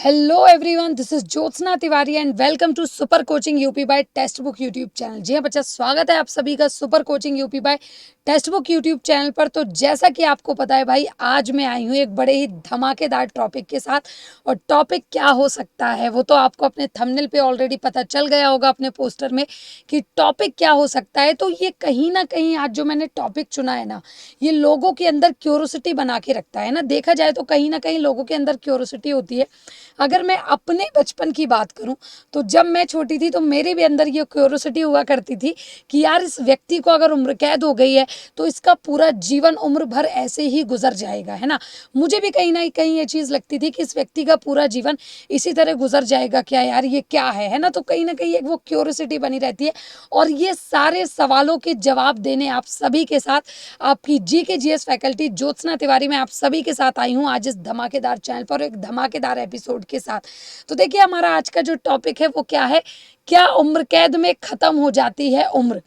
Hello everyone, this is Jyotsna Tiwari and welcome to super coaching UP by text book YouTube channel. जी हाँ बच्चा, स्वागत है आप सभी का super coaching UP by text book YouTube channel पर। तो जैसा कि आपको पता है भाई, आज मैं आई हूँ एक बड़े ही धमाकेदार टॉपिक के साथ। और टॉपिक क्या हो सकता है वो तो आपको अपने थंबनेल पे ऑलरेडी पता चल गया होगा, अपने पोस्टर में, कि टॉपिक क्या हो सकता है। तो ये कहीं ना कहीं आज जो मैंने टॉपिक चुना है ना, ये लोगों के अंदर क्यूरोसिटी बना के रखता है ना। देखा जाए तो कहीं ना कहीं लोगों के अंदर क्यूरोसिटी होती है। अगर मैं अपने बचपन की बात करूं तो जब मैं छोटी थी तो मेरे भी अंदर ये क्यूरोसिटी हुआ करती थी कि यार, इस व्यक्ति को अगर उम्र कैद हो गई है तो इसका पूरा जीवन उम्र भर ऐसे ही गुजर जाएगा, है ना। मुझे भी कहीं ना कहीं ये चीज़ लगती थी कि इस व्यक्ति का पूरा जीवन इसी तरह गुजर जाएगा क्या, यार ये क्या है ना। तो कहीं ना कहीं एक वो क्यूरोसिटी बनी रहती है। और ये सारे सवालों के जवाब देने आप सभी के साथ आपकी जी के जीएस फैकल्टी ज्योत्सना तिवारी में आप सभी के साथ आई हूँ आज इस धमाकेदार चैनल पर एक धमाकेदार एपिसोड के साथ। तो देखिए, हमारा आज का जो टॉपिक है वो क्या है, क्या उम्र कैद में खत्म हो जाती है उम्र।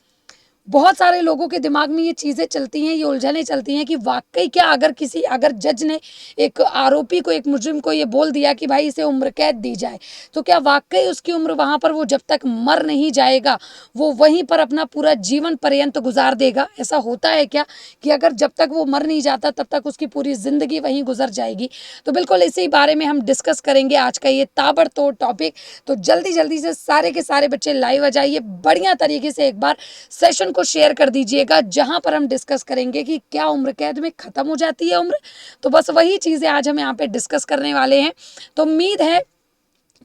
बहुत सारे लोगों के दिमाग में ये चीज़ें चलती हैं, ये उलझनें चलती हैं कि वाकई क्या अगर जज ने एक आरोपी को, एक मुजरिम को ये बोल दिया कि भाई इसे उम्र कैद दी जाए, तो क्या वाकई उसकी उम्र वहाँ पर, वो जब तक मर नहीं जाएगा वो वहीं पर अपना पूरा जीवन पर्यंत गुजार देगा। ऐसा होता है क्या कि अगर जब तक वो मर नहीं जाता तब तक उसकी पूरी ज़िंदगी वहीं गुजर जाएगी। तो बिल्कुल इसी बारे में हम डिस्कस करेंगे आज का ये ताबड़तोड़ टॉपिक। तो जल्दी जल्दी से सारे के सारे बच्चे लाइव आ जाइए, बढ़िया तरीके से एक बार सेशन को शेयर कर दीजिएगा, जहां पर हम डिस्कस करेंगे कि क्या उम्र कैद में खत्म हो जाती है उम्र। तो बस वही चीजें आज हम यहाँ पे डिस्कस करने वाले हैं। तो उम्मीद है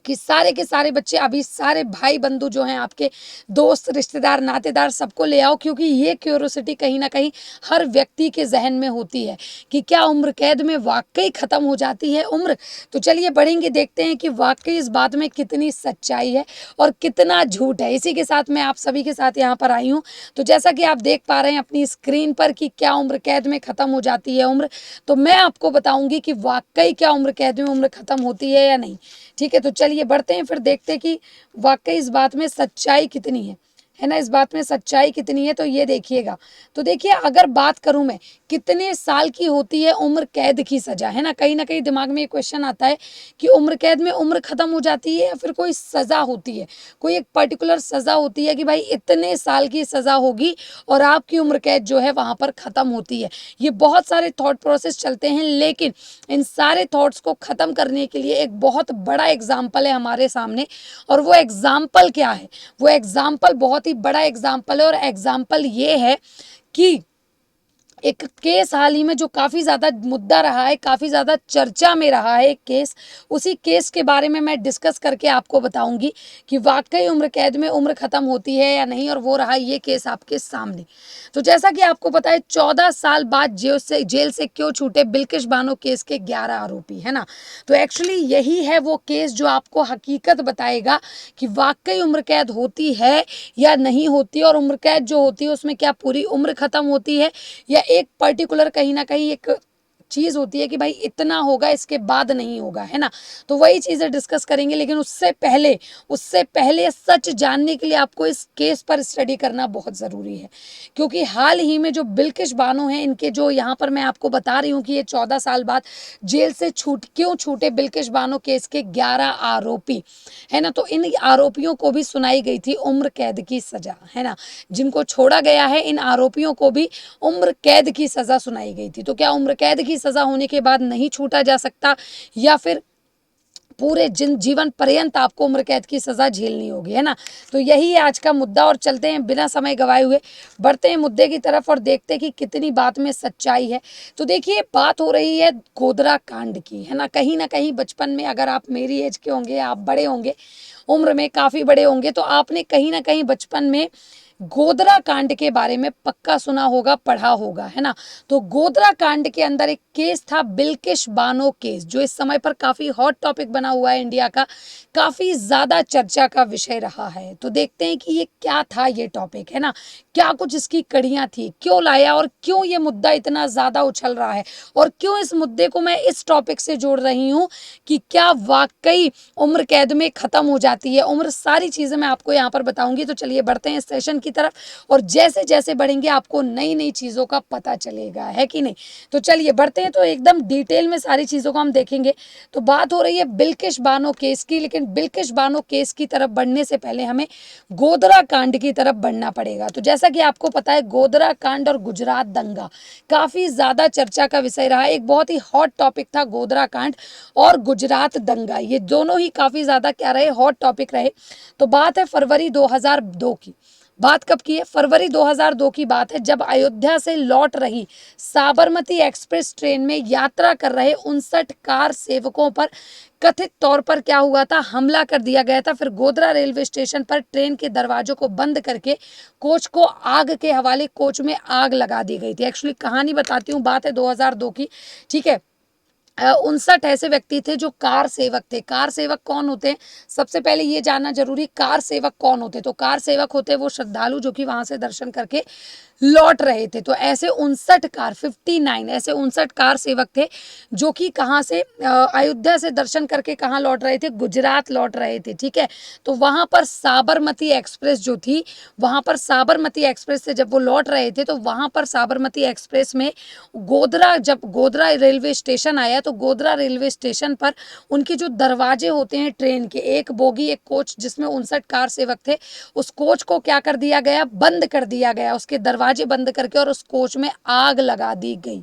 कि सारे के सारे बच्चे, अभी सारे भाई बंधु जो हैं आपके, दोस्त रिश्तेदार नातेदार, सबको ले आओ, क्योंकि ये क्यूरोसिटी कहीं ना कहीं हर व्यक्ति के जहन में होती है कि क्या उम्र कैद में वाकई ख़त्म हो जाती है उम्र। तो चलिए बढ़ेंगे, देखते हैं कि वाकई इस बात में कितनी सच्चाई है और कितना झूठ है। इसी के साथ मैं आप सभी के साथ यहाँ पर आई हूँ। तो जैसा कि आप देख पा रहे हैं अपनी स्क्रीन पर कि क्या उम्र कैद में ख़त्म हो जाती है उम्र, तो मैं आपको बताऊंगी कि वाकई क्या उम्र कैद में उम्र ख़त्म होती है या नहीं। ठीक है, तो चलिए बढ़ते हैं, फिर देखते हैं कि वाकई इस बात में सच्चाई कितनी है ना, इस बात में सच्चाई कितनी है। तो ये देखिएगा, तो देखिए, अगर बात करूं मैं, कितने साल की होती है उम्र कैद की सजा, है ना। कहीं दिमाग में ये क्वेश्चन आता है कि उम्र कैद में उम्र खत्म हो जाती है या फिर कोई सजा होती है, कोई एक पर्टिकुलर सजा होती है कि भाई इतने साल की सजा होगी और आपकी उम्र कैद जो है वहां पर खत्म होती है। ये बहुत सारे थॉट प्रोसेस चलते हैं, लेकिन इन सारे थॉट्स को ख़त्म करने के लिए एक बहुत बड़ा एग्जाम्पल है हमारे सामने। और वो एग्जाम्पल क्या है, वो एग्जाम्पल बहुत ही बड़ा एग्जाम्पल है। और एग्जाम्पल ये है कि एक केस हाल ही में जो काफ़ी ज़्यादा मुद्दा रहा है, काफ़ी ज़्यादा चर्चा में रहा है एक केस, उसी केस के बारे में मैं डिस्कस करके आपको बताऊंगी कि वाकई उम्र कैद में उम्र ख़त्म होती है या नहीं। और वो रहा ये केस आपके सामने। तो जैसा कि आपको पता है, 14 साल बाद जेल से क्यों छूटे बिल्किश बानो केस के 11 आरोपी, है ना। तो एक्चुअली यही है वो केस जो आपको हकीकत बताएगा कि वाकई उम्र कैद होती है या नहीं होती, और उम्र कैद जो होती है उसमें क्या पूरी उम्र ख़त्म होती है या एक पर्टिकुलर कहीं ना कहीं एक चीज़ होती है कि भाई इतना होगा, इसके बाद नहीं होगा, है ना। तो वही चीज़ें डिस्कस करेंगे, लेकिन उससे पहले सच जानने के लिए आपको इस केस पर स्टडी करना बहुत ज़रूरी है। क्योंकि हाल ही में जो बिल्किश बानो हैं, इनके जो यहाँ पर मैं आपको बता रही हूँ कि ये 14 साल बाद जेल से क्यों छूटे बिल्किश बानो केस के 11 आरोपी, है ना। तो इन आरोपियों को भी सुनाई गई थी उम्र कैद की सजा, है ना। जिनको छोड़ा गया है, इन आरोपियों को भी उम्र कैद की सजा सुनाई गई थी। तो क्या उम्र कैद की सजा होने के बाद नहीं छूटा जा सकता, या फिर पूरे जीवन पर्यंत आपको उम्र कैद की सजा झेलनी होगी, है ना। तो यही है आज का मुद्दा। और चलते हैं बिना समय गवाए हुए, बढ़ते हैं मुद्दे की तरफ और देखते हैं कि कितनी बात में सच्चाई है। तो देखिए, बात हो रही है गोधरा कांड की, है ना कहीं बचपन में, अगर आप मेरी एज के होंगे, आप बड़े होंगे, उम्र में काफ़ी बड़े होंगे, तो आपने कहीं ना कहीं बचपन में गोधरा कांड के बारे में पक्का सुना होगा, पढ़ा होगा, है ना। तो गोधरा कांड के अंदर एक केस था, बिल्किश बानो केस, जो इस समय पर काफी हॉट टॉपिक बना हुआ है इंडिया का, काफी ज्यादा चर्चा का विषय रहा है। तो देखते हैं कि ये क्या था, ये टॉपिक, है ना, क्या कुछ इसकी कड़ियां थी, क्यों लाया और क्यों ये मुद्दा इतना ज्यादा उछल रहा है, और क्यों इस मुद्दे को मैं इस टॉपिक से जोड़ रही हूँ कि क्या वाकई उम्र कैद में खत्म हो जाती है उम्र। सारी चीजें मैं आपको यहाँ पर बताऊंगी। तो चलिए बढ़ते हैं सेशन की की तरफ, और जैसे जैसे बढ़ेंगे आपको नई नई चीज़ों का पता चलेगा, है कि नहीं। तो चलिए बढ़ते हैं, तो एकदम डिटेल में सारी चीज़ों को हम देखेंगे। तो बात हो रही है बिल्किश बानो केस की, लेकिन बिल्किश बानो केस की तरफ बढ़ने से पहले हमें गोधरा कांड की तरफ बढ़ना पड़ेगा। तो जैसा कि आपको पता है, गोधरा कांड और गुजरात दंगा काफ़ी ज़्यादा चर्चा का विषय रहा। एक बहुत ही हॉट टॉपिक था गोधरा कांड और गुजरात दंगा, ये दोनों ही काफ़ी ज़्यादा क्या रहे, हॉट टॉपिक रहे। तो बात है फरवरी 2002 की। बात कब की है? फरवरी 2002 की बात है, जब अयोध्या से लौट रही साबरमती एक्सप्रेस ट्रेन में यात्रा कर रहे 59 कार सेवकों पर कथित तौर पर क्या हुआ था, हमला कर दिया गया था। फिर गोधरा रेलवे स्टेशन पर ट्रेन के दरवाजों को बंद करके कोच को आग के हवाले, कोच में आग लगा दी गई थी। एक्चुअली कहानी बताती हूँ, बात है 2002 की, ठीक है। 59 ऐसे व्यक्ति थे जो कार सेवक थे। कार सेवक कौन होते हैं, सबसे पहले ये जानना जरूरी, कार सेवक कौन होते। तो कार सेवक होते हैं वो श्रद्धालु जो कि वहां से दर्शन करके लौट रहे थे। तो ऐसे 59 कार, 59 ऐसे 59 कार सेवक थे जो कि कहाँ से, अयोध्या से दर्शन करके कहाँ लौट रहे थे, गुजरात लौट रहे थे, ठीक है। तो वहां पर साबरमती एक्सप्रेस जो थी, वहां पर साबरमती एक्सप्रेस से जब वो लौट रहे थे, तो वहां पर साबरमती एक्सप्रेस में गोधरा, जब गोधरा रेलवे स्टेशन आया, तो गोधरा रेलवे स्टेशन पर उनके जो दरवाजे होते हैं ट्रेन के, एक बोगी एक कोच जिसमें 59 कार सेवक थे, उस कोच को क्या कर दिया गया, बंद कर दिया गया, उसके दरवाजे बंद करके, और उस कोच में आग लगा दी गई,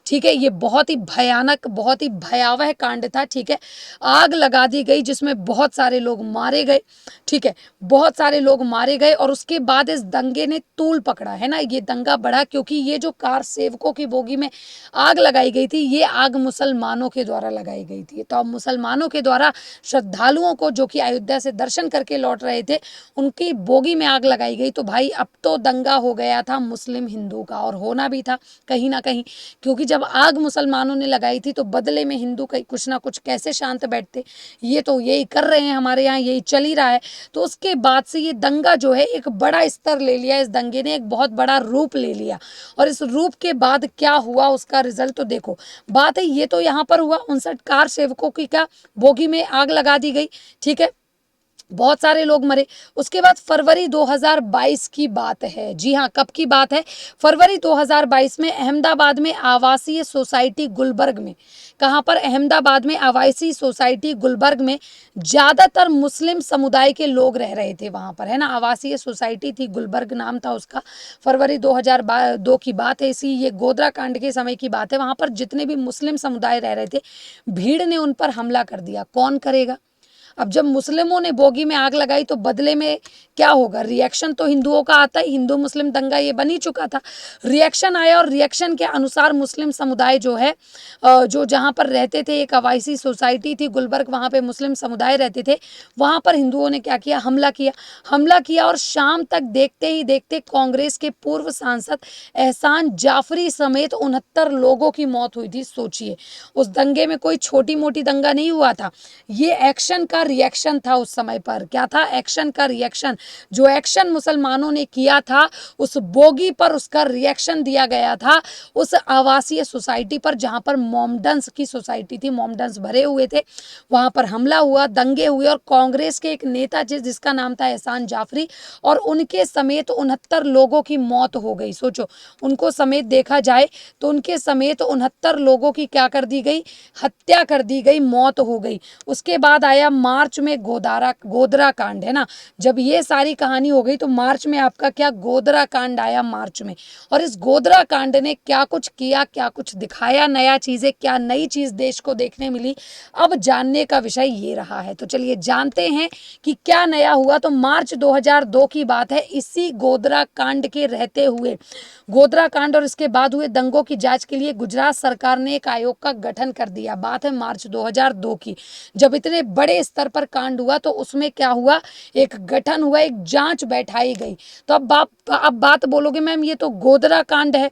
ठीक है। ये बहुत ही भयानक, बहुत ही भयावह कांड था, ठीक है। आग लगा दी गई जिसमें बहुत सारे लोग मारे गए, ठीक है, बहुत सारे लोग मारे गए। और उसके बाद इस दंगे ने तूल पकड़ा, है ना, ये दंगा बढ़ा, क्योंकि ये जो कार सेवकों की बोगी में आग लगाई गई थी, ये आग मुसलमानों के द्वारा लगाई गई थी। तो अब मुसलमानों के द्वारा श्रद्धालुओं को जो कि अयोध्या से दर्शन करके लौट रहे थे, उनकी बोगी में आग लगाई गई। तो भाई अब तो दंगा हो गया था मुस्लिम हिंदू का, और होना भी था कहीं ना कहीं, क्योंकि जब आग मुसलमानों ने लगाई थी तो बदले में हिंदू कहीं कुछ ना कुछ कैसे शांत बैठते, ये तो यही कर रहे हैं, हमारे यहाँ यही चल ही रहा है। तो उसके बाद से ये दंगा जो है एक बड़ा स्तर ले लिया, इस दंगे ने एक बहुत बड़ा रूप ले लिया। और इस रूप के बाद क्या हुआ, उसका रिजल्ट तो देखो। बात है ये तो यहाँ पर हुआ, 59 कार सेवकों की क्या बोगी में आग लगा दी गई, ठीक है, बहुत सारे लोग मरे। उसके बाद फरवरी 2022 की बात है, जी हाँ, कब की बात है, फरवरी 2022 में अहमदाबाद में आवासीय सोसाइटी गुलबर्ग में, कहाँ पर, अहमदाबाद में आवासीय सोसाइटी गुलबर्ग में ज़्यादातर मुस्लिम समुदाय के लोग रह रहे थे वहाँ पर, है ना, आवासीय सोसाइटी थी, गुलबर्ग नाम था उसका। फरवरी 2002 की बात है, इसी ये गोधरा कांड के समय की बात है। वहाँ पर जितने भी मुस्लिम समुदाय रह रहे थे, भीड़ ने उन पर हमला कर दिया। कौन करेगा? अब जब मुस्लिमों ने बोगी में आग लगाई तो बदले में क्या होगा, रिएक्शन तो हिंदुओं का आता ही, हिंदू मुस्लिम दंगा ये बन ही चुका था। रिएक्शन आया, और रिएक्शन के अनुसार मुस्लिम समुदाय जो है, जो जहाँ पर रहते थे, एक आवासीय सोसाइटी थी गुलबर्ग, वहाँ पे मुस्लिम समुदाय रहते थे, वहाँ पर हिंदुओं ने क्या किया, हमला किया। हमला किया, और शाम तक देखते ही देखते कांग्रेस के पूर्व सांसद एहसान जाफरी समेत 69 लोगों की मौत हुई थी। सोचिए, उस दंगे में कोई छोटी मोटी दंगा नहीं हुआ था, ये एक्शन का रिएक्शन था उस समय पर। क्या था? एक्शन का रिएक्शन। जो एक्शन मुसलमानों ने किया था, उस बोगी पर उसका रिएक्शन दिया गया था, उस आवासीय सोसाइटी पर जहां पर मोमडन्स की सोसाइटी थी, मोमडन्स भरे हुए थे, वहां पर हमला हुआ, दंगे हुए, और कांग्रेस के एक नेता जिसका नाम था एहसान जाफरी, और उनके समेत 69 लोगों की मौत हो गई। सोचो, उनको समेत देखा जाए तो उनके समेत 69 लोगों की क्या कर दी गई, हत्या कर दी गई, मौत हो गई। उसके बाद आया मार्च में गोधरा कांड, है ना। जब ये सारी कहानी हो गई तो मार्च में आपका क्या, गोधरा कांड आया मार्च में। और इस गोधरा कांड ने क्या कुछ किया, क्या कुछ दिखाया, नया चीजें, क्या नई चीज देश को देखने मिली, अब जानने का विषय ये रहा है। तो चलिए जानते हैं कि क्या नया हुआ। तो मार्च 2002 की बात है, इसी गोधरा कांड के रहते हुए, गोधरा कांड और इसके बाद हुए दंगों की जांच के लिए गुजरात सरकार ने एक आयोग का गठन कर दिया। बात है मार्च 2002 की। जब इतने बड़े स्तर पर कांड हुआ तो उसमें क्या हुआ, एक गठन हुआ, एक जांच बैठाई गई। तो अब बात बोलोगे मैम ये तो गोधरा कांड है,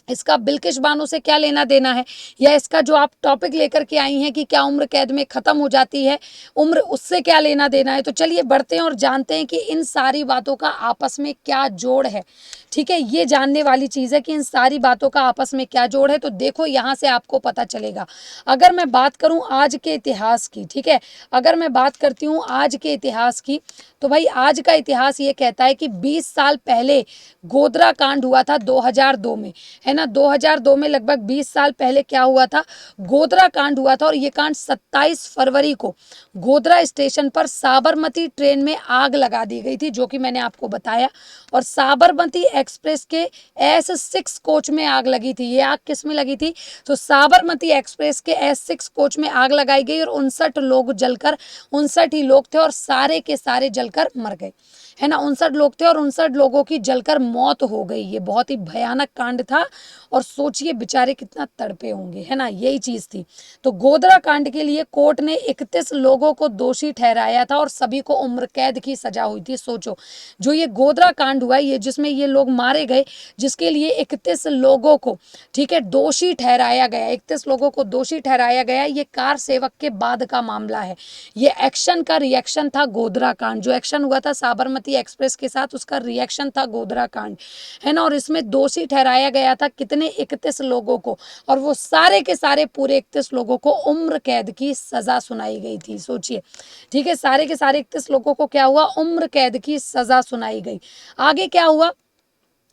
इसका बिल्किश बानो से क्या लेना देना है, या इसका जो आप टॉपिक लेकर के आई हैं कि क्या उम्र कैद में ख़त्म हो जाती है उम्र, उससे क्या लेना देना है। तो चलिए बढ़ते हैं और जानते हैं कि इन सारी बातों का आपस में क्या जोड़ है। ठीक है, ये जानने वाली चीज़ है कि इन सारी बातों का आपस में क्या जोड़ है। तो देखो यहाँ से आपको पता चलेगा। अगर मैं बात करूँ आज के इतिहास की, ठीक है, अगर मैं बात करती हूँ आज के इतिहास की, तो भाई आज का इतिहास ये कहता है कि 20 साल पहले गोधरा कांड हुआ था 2002 में, है ना। 2002 में लगभग 20 साल पहले क्या हुआ था, गोधरा कांड हुआ था। और ये कांड 27 फरवरी को गोधरा स्टेशन पर साबरमती ट्रेन में आग लगा दी गई थी, जो कि मैंने आपको बताया। और साबरमती एक्सप्रेस के S6 कोच में आग लगी थी। ये आग किस में लगी थी, तो साबरमती एक्सप्रेस के S6 कोच में आग लगाई गई और 59 लोग जलकर, 59 ही लोग थे और सारे के सारे जलकर मर गए, है ना। 59 लोग थे और 59 लोगों की जलकर मौत हो गई। ये बहुत ही भयानक कांड था और सोचिए बेचारे कितना तड़पे होंगे, है ना, यही चीज थी। तो गोधरा कांड के लिए कोर्ट ने 31 लोगों को दोषी ठहराया था और सभी को उम्र कैद की सजा हुई थी। सोचो, जो ये गोधरा कांड हुआ, ये जिसमें ये लोग मारे गए, जिसके लिए 31 लोगों को, ठीक है, दोषी ठहराया गया, 31 लोगों को दोषी ठहराया गया। ये कार सेवक के बाद का मामला है। ये एक्शन का रिएक्शन था गोधरा कांड, जो एक्शन हुआ था साबरमती एक्सप्रेस के साथ, उसका रिएक्शन था गोधरा कांड, है ना। और इसमें दोषी ठहराया गया था कितने, 31 लोगों को, और वो सारे के सारे पूरे 31 लोगों को उम्र कैद की सजा सुनाई गई थी। सोचिए, ठीक है, सारे के सारे 31 लोगों को क्या हुआ, उम्र कैद की सजा सुनाई गई। आगे क्या हुआ,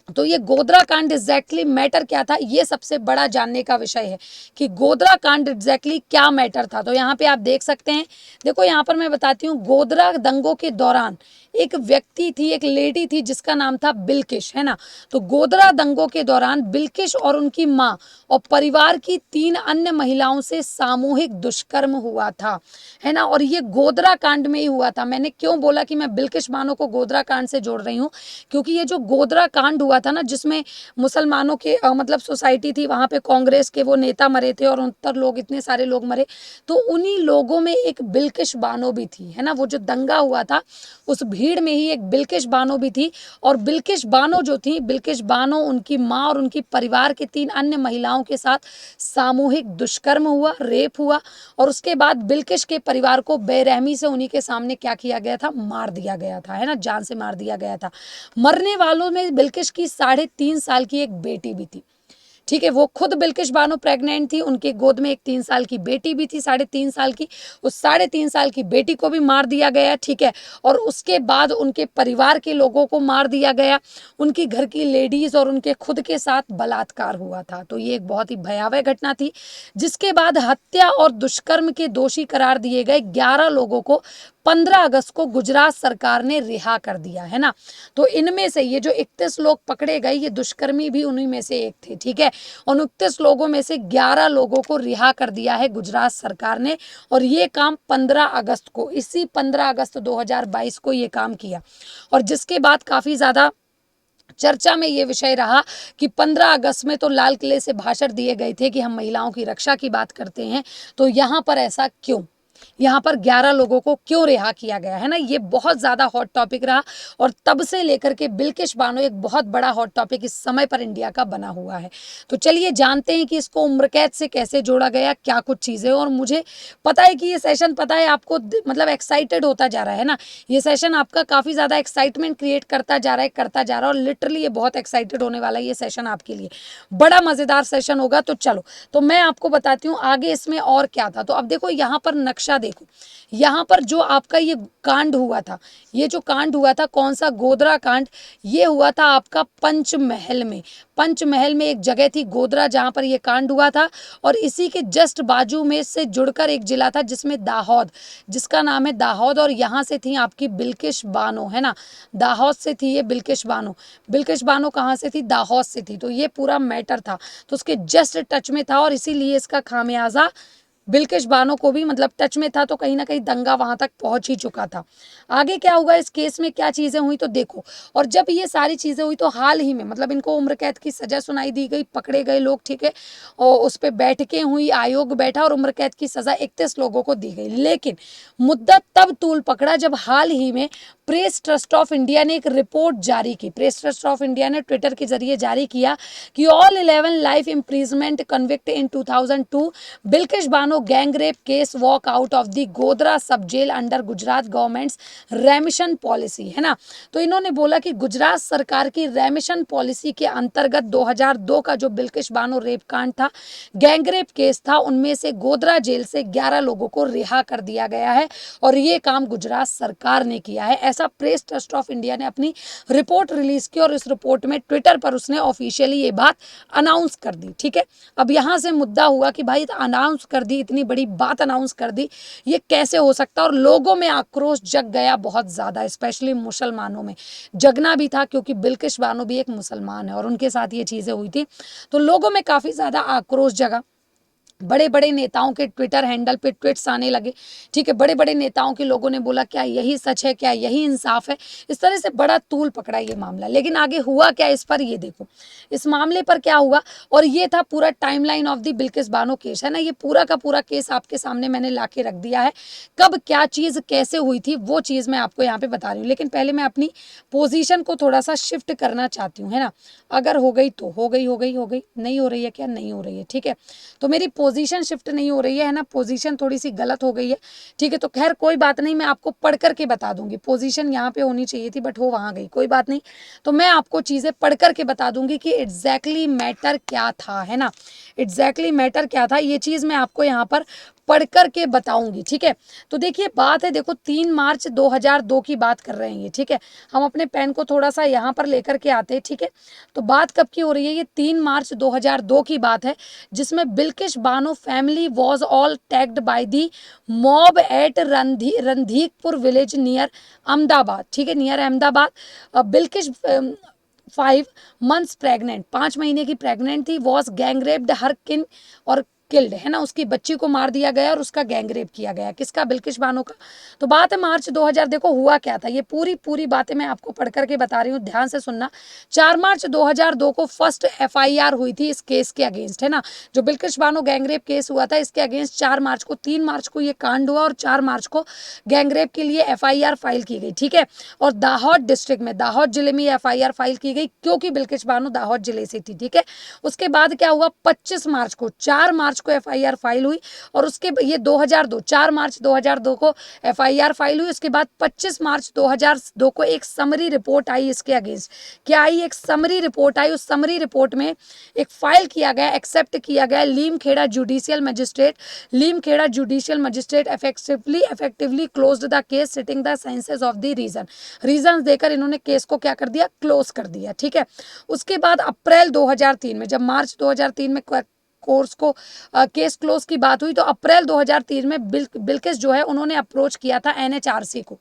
तो ये गोधरा कांड एग्जैक्टली मैटर क्या था, ये सबसे बड़ा जानने का विषय है कि गोधरा कांड एग्जैक्टली क्या मैटर था। तो यहाँ पे आप देख सकते हैं, देखो यहाँ पर मैं बताती हूँ, गोधरा दंगों के दौरान एक व्यक्ति थी, एक लेडी थी, जिसका नाम था बिल्किश, है ना। तो गोधरा दंगों के दौरान बिल्किश और उनकी माँ और परिवार की 3 अन्य महिलाओं से सामूहिक दुष्कर्म हुआ था, है ना। और ये गोधरा कांड में ही हुआ था। मैंने क्यों बोला कि मैं बिल्किश बानो को गोधरा कांड से जोड़ रही हूँ, क्योंकि ये जो गोधरा कांड हुआ था ना, जिसमें मुसलमानों के मतलब सोसाइटी थी, वहां पे कांग्रेस के वो नेता मरे थे और 69 लोग, इतने सारे लोग मरे। तो उन्हीं लोगों में एक बिल्किश बानो भी थी, है ना। वो जो दंगा हुआ था उस भीड़ में ही एक बिल्किश बानो भी थी। और बिल्किश बानो जो थी, बिल्किश बानो, उनकी माँ और उनकी परिवार के 3 अन्य महिलाओं के साथ सामूहिक दुष्कर्म हुआ, रेप हुआ। और उसके बाद बिल्किश के परिवार को बेरहमी से उन्हीं के सामने क्या किया गया था, मार दिया गया था, है ना, जान से मार दिया गया था। मरने वालों में बिल्किश की 3.5 साल की एक बेटी भी थी। ठीक है, वो खुद बिल्किश बानो प्रेग्नेंट थी, उनके गोद में एक 3 साल की बेटी भी थी, 3.5 साल की। उस 3.5 साल की बेटी को भी मार दिया गया, ठीक है। और उसके बाद उनके परिवार के लोगों को मार दिया गया, उनकी घर की लेडीज और उनके खुद के साथ बलात्कार हुआ था। तो ये एक बहुत ही भयावह घटना थी, जिसके बाद हत्या और दुष्कर्म के दोषी करार दिए गए 11 लोगों को 15 अगस्त को गुजरात सरकार ने रिहा कर दिया, है ना। तो इनमें से ये जो 31 लोग पकड़े गए, ये दुष्कर्मी भी उन्हीं में से एक थे, ठीक है। 29 लोगों में से 11 लोगों को रिहा कर दिया है गुजरात सरकार ने। और ये काम 15 अगस्त को, इसी 15 अगस्त 2022 को ये काम किया। और जिसके बाद काफी ज्यादा चर्चा में ये विषय रहा कि 15 अगस्त में तो लाल किले से भाषण दिए गए थे कि हम महिलाओं की रक्षा की बात करते हैं, तो यहाँ पर ऐसा क्यों, यहाँ पर 11 लोगों को क्यों रिहा किया गया, है ना। ये बहुत ज्यादा हॉट टॉपिक रहा और तब से लेकर के बिल्किश बानो एक बहुत बड़ा हॉट टॉपिक इस समय पर इंडिया का बना हुआ है। तो चलिए जानते हैं कि इसको उम्र कैद से कैसे जोड़ा गया, क्या कुछ चीजें। और मुझे पता है कि ये सेशन, पता है आपको, मतलब एक्साइटेड होता जा रहा है ना, ये सेशन आपका काफी ज्यादा एक्साइटमेंट क्रिएट करता जा रहा है, करता जा रहा है। और लिटरली ये बहुत एक्साइटेड होने वाला है ये सेशन आपके लिए, बड़ा मजेदार सेशन होगा। तो चलो, तो मैं आपको बताती हूँ आगे इसमें और क्या था। तो अब देखो यहाँ पर नक्शा देखो, यहाँ पर जो आपका ये कांड हुआ था, ये जो कांड हुआ था, कौन सा, गोधरा कांड, ये हुआ था आपका पंचमहल में। पंचमहल में एक जगह थी गोधरा, जहाँ पर ये कांड हुआ था। और इसी के जस्ट बाजू में से जुड़कर एक जिला था जिसमें दाहोद, जिसका नाम है दाहोद। और यहाँ से थी आपकी बिल्किश बानो, है ना, दाहोद से थी ये बिल्किश बानो। बिल्किश बानो कहाँ से थी, दाहोद से थी। तो ये पूरा मैटर था, तो उसके जस्ट टच में था और इसीलिए इसका खामियाजा बिल्किश बानो को भी मतलब टच में था, तो कहीं ना कहीं दंगा वहां तक पहुंच ही चुका था। आगे क्या हुआ इस केस में, क्या चीजें हुई तो देखो। और जब ये सारी चीजें हुई तो हाल ही में मतलब इनको उम्र कैद की सजा सुनाई दी गई, पकड़े गए लोग, ठीक है, और उस पर बैठकें हुई, आयोग बैठा और उम्र कैद की सजा 31 लोगों को दी गई। लेकिन मुद्दा तब तूल पकड़ा जब हाल ही में प्रेस ट्रस्ट ऑफ इंडिया ने एक रिपोर्ट जारी की। प्रेस ट्रस्ट ऑफ इंडिया ने ट्विटर के जरिए जारी किया कि all 11 life imprisonment convict in 2002 Bilkis Bano gang rape case walk out of the Godhra sub jail under Gujarat government's remission policy, है ना। तो इन्होंने बोला कि गुजरात सरकार की रेमिशन पॉलिसी के अंतर्गत 2002 का जो बिल्किश बानो रेप कांड था, गैंग रेप केस था, उनमें से गोधरा जेल से 11 लोगों को रिहा कर दिया गया है और ये काम गुजरात सरकार ने किया है। ऐसा प्रेस ट्रस्ट ऑफ इंडिया ने अपनी रिपोर्ट रिलीज की और इस रिपोर्ट में ट्विटर पर उसने ऑफिशियली ये बात अनाउंस कर दी, ठीक है। अब यहाँ से मुद्दा हुआ कि भाई अनाउंस कर दी, इतनी बड़ी बात अनाउंस कर दी, ये कैसे हो सकता है। और लोगों में आक्रोश जग गया बहुत ज्यादा, स्पेशली मुसलमानों में जगना भी था, क्योंकि बिल्किश बानो भी एक मुसलमान है और उनके साथ ये चीजें हुई थी, तो लोगों में काफी ज्यादा आक्रोश जगा। बड़े बड़े नेताओं के ट्विटर हैंडल पे ट्वीट्स आने लगे, ठीक है, बड़े बड़े नेताओं के लोगों ने बोला क्या यही सच है, क्या यही इंसाफ है। इस तरह से बड़ा तूल पकड़ा ये मामला। लेकिन आगे हुआ क्या इस पर, ये देखो इस मामले पर क्या हुआ। और ये था पूरा timeline of the Bilkis Bano case, है ना। ये पूरा का पूरा केस आपके सामने मैंने लाके रख दिया है, कब क्या चीज कैसे हुई थी वो चीज मैं आपको यहाँ पे बता रही हूँ। लेकिन पहले मैं अपनी पोजीशन को थोड़ा सा शिफ्ट करना चाहती हूँ, है ना। अगर हो गई तो हो गई, हो गई हो गई, नहीं हो रही है क्या, नहीं हो रही है, ठीक है। तो मेरी पोजीशन शिफ्ट नहीं हो रही है ना, पोजीशन थोड़ी सी गलत हो गई है, ठीक है। तो खैर कोई बात नहीं, मैं आपको पढ़ करके बता दूंगी। पोजीशन यहाँ पे होनी चाहिए थी बट वो वहां गई, कोई बात नहीं। तो मैं आपको चीजें पढ़ करके बता दूंगी कि एग्जैक्टली मैटर क्या था, है ना। एग्जैक्टली मैटर क्या था ये चीज मैं आपको यहाँ पर पढ़ करके बताऊंगी, ठीक है। तो देखिए बात है, देखो 3 मार्च 2002 की बात कर रहे हैं ये, ठीक है। हम अपने पेन को थोड़ा सा यहाँ पर लेकर के आते हैं, ठीक है। तो बात कब की हो रही है, ये 3 मार्च 2002 की बात है, जिसमें Bilkis Bano family was all tagged by the mob at Randhikpur village near Ahmedabad, ठीक है, near Ahmedabad. Bilkis 5 months pregnant, 5 महीने की प्रेग्नेंट थी, वॉज गैंग रेप्ड हर किन और किल्ड, है ना। उसकी बच्ची को मार दिया गया और उसका गैंग रेप किया गया, किसका, बिल्किश बानो का। तो बात है मार्च 2000, देखो हुआ क्या था, ये पूरी पूरी बातें मैं आपको पढ़ करके बता रही हूँ, ध्यान से सुनना। 4 मार्च 2002 को फर्स्ट एफआईआर हुई थी इस केस के अगेंस्ट, है ना। जो Bilkis Bano gang rape case हुआ था इसके अगेंस्ट 4 मार्च को, 3 मार्च को ये कांड हुआ और 4 मार्च को गैंग रेप के लिए एफआईआर फाइल की गई, ठीक है। और दाहोद डिस्ट्रिक्ट में, दाहोद जिले में एफआईआर फाइल की गई, क्योंकि बिल्किश बानो दाहोद जिले से थी, ठीक है। उसके बाद क्या हुआ, 25 मार्च को, 4 मार्च को एफआईआर फाइल हुई और उसके ये 2002, 4 मार्च 2002 को एफआईआर फाइल हुई। उसके बाद 25 मार्च 2002 को एक समरी रिपोर्ट आई इसके अगेंस्ट। क्या आई, एक समरी रिपोर्ट आई। उस समरी रिपोर्ट में एक फाइल किया गया, एक्सेप्ट किया गया, Limkheda judicial magistrate effectively closed the case citing the senses of the reason देकर इन्होंने केस को क्या कर दिया, क्लोज कर दिया, ठीक है। उसके बाद अप्रैल 2003 में, जब मार्च 2003 में कोर्स को केस क्लोज की बात हुई, तो अप्रैल 2003 में बिल्किस जो है उन्होंने अप्रोच किया था एनएचआरसी को।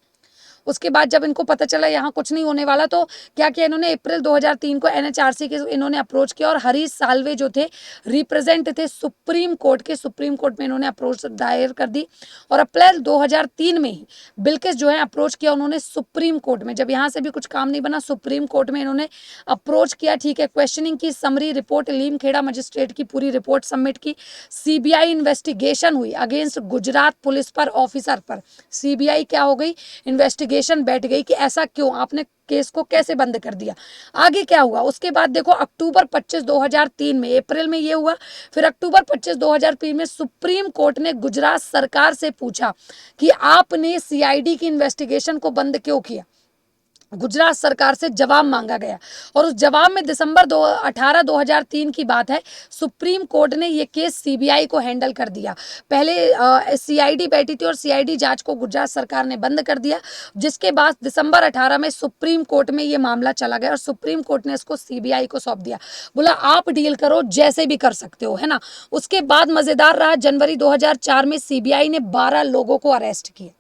उसके बाद जब इनको पता चला यहाँ कुछ नहीं होने वाला, तो क्या किया इन्होंने, अप्रैल 2003 को एनएचआरसी के इन्होंने अप्रोच किया और हरीश साल्वे जो थे रिप्रेजेंट थे सुप्रीम कोर्ट के, सुप्रीम कोर्ट में इन्होंने अप्रोच दायर कर दी। और अप्रैल 2003 में ही बिल्किस जो है अप्रोच किया उन्होंने सुप्रीम कोर्ट में। जब यहाँ से भी कुछ काम नहीं बना, सुप्रीम कोर्ट में इन्होंने अप्रोच किया, ठीक है। क्वेश्चनिंग की, समरी रिपोर्ट, लीमखेड़ा मजिस्ट्रेट की पूरी रिपोर्ट सबमिट की। सीबीआई इन्वेस्टिगेशन हुई अगेंस्ट गुजरात पुलिस पर, ऑफिसर पर। सीबीआई क्या हो गई, इन्वेस्टिगेशन बैठ गई कि ऐसा क्यों, आपने केस को कैसे बंद कर दिया। आगे क्या हुआ, उसके बाद देखो अक्टूबर 25 2003 में, अप्रैल में ये हुआ, फिर अक्टूबर 25 2003 में सुप्रीम कोर्ट ने गुजरात सरकार से पूछा कि आपने सीआईडी की इन्वेस्टिगेशन को बंद क्यों किया। गुजरात सरकार से जवाब मांगा गया और उस जवाब में दिसंबर 18 2003 की बात है, सुप्रीम कोर्ट ने ये केस सीबीआई को हैंडल कर दिया। पहले सीआईडी बैठी थी और सीआईडी जांच को गुजरात सरकार ने बंद कर दिया, जिसके बाद दिसंबर 18 में सुप्रीम कोर्ट में ये मामला चला गया और सुप्रीम कोर्ट ने इसको सीबीआई को सौंप दिया, बोला आप डील करो जैसे भी कर सकते हो, है ना। उसके बाद मजेदार रहा, जनवरी 2004 में सीबीआई ने 12 लोगों को अरेस्ट किया।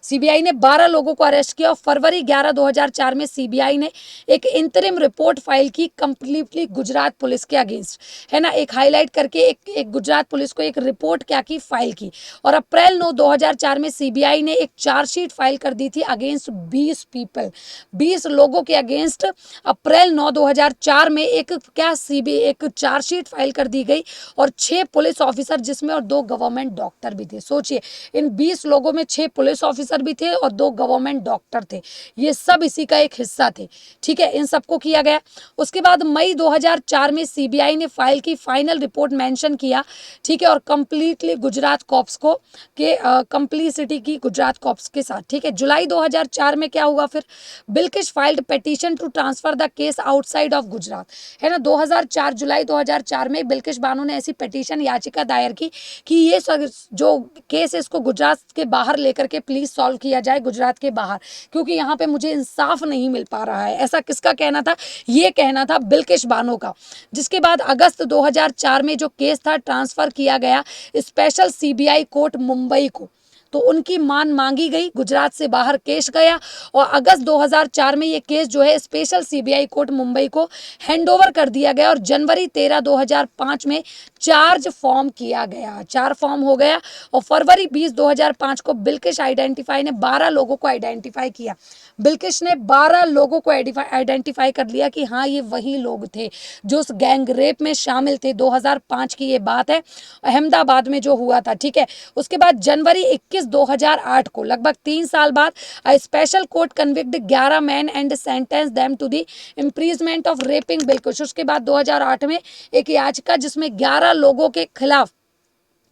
सीबीआई ने 12 लोगों को अरेस्ट किया और फरवरी 11 2004 में सीबीआई ने एक इंतरिम रिपोर्ट फाइल की कंप्लीटली गुजरात पुलिस के अगेंस्ट, है ना, एक हाईलाइट करके एक गुजरात पुलिस को एक रिपोर्ट क्या की, फाइल की। और अप्रैल 9 2004 में सीबीआई ने एक चार्जशीट फाइल कर दी थी अगेंस्ट 20 पीपल, 20 लोगों के अगेंस्ट अप्रैल 9 2004 में एक क्या सीबी एक चार्जशीट फाइल कर दी गई और 6 पुलिस ऑफिसर जिसमें और 2 गवर्नमेंट डॉक्टर भी थे। सोचिए, इन 20 लोगों में 6 पुलिस ऑफिसर भी थे और 2 गवर्नमेंट डॉक्टर थे, ये सब इसी का एक हिस्सा थे। ठीक है, इन सबको किया गया। उसके बाद मई 2004 में सीबीआई ने फाइल की फाइनल रिपोर्ट मेंशन किया, ठीक है, और कंप्लीटली गुजरात कॉप्स को के कंप्लीसिटी की गुजरात कॉप्स के साथ। ठीक है, जुलाई 2004 में क्या हुआ फिर, Bilkis filed petition to transfer the case outside of Gujarat, है ना। 2004 जुलाई 2004 में बिल्किश बानो ने ऐसी पिटीशन याचिका दायर की कि ये जो केस है इसको गुजरात के बाहर लेकर के प्लीज सॉल्व किया जाए, गुजरात के बाहर, क्योंकि यहाँ पे मुझे इंसाफ नहीं मिल पा रहा है। ऐसा किसका कहना था, ये कहना था बिल्किश बानो का। जिसके बाद अगस्त 2004 में जो केस था ट्रांसफर किया गया स्पेशल सीबीआई कोर्ट मुंबई को, तो उनकी मान मांगी गई, गुजरात से बाहर केस गया और अगस्त 2004 में ये केस जो है स्पेशल सीबीआई कोर्ट मुंबई को हैंडओवर कर दिया गया और जनवरी 13 2005 में चार्ज फॉर्म किया गया, 4 फॉर्म हो गया। और फरवरी 20 2005 को बिल्किश आइडेंटिफाई ने 12 लोगों को आइडेंटिफाई किया, बिल्किश ने 12 लोगों को आइडेंटिफाई कर लिया कि हाँ ये वही लोग थे जो उस गैंग रेप में शामिल थे। 2005 की ये बात है, अहमदाबाद में जो हुआ था। ठीक है, उसके बाद जनवरी 21 2008 को, लगभग 3 साल बाद, special court convict 11 man and sentence them to the imprisonment of raping Bilkis. उसके बाद 2008 में एक याचिका जिसमें 11 लोगों के खिलाफ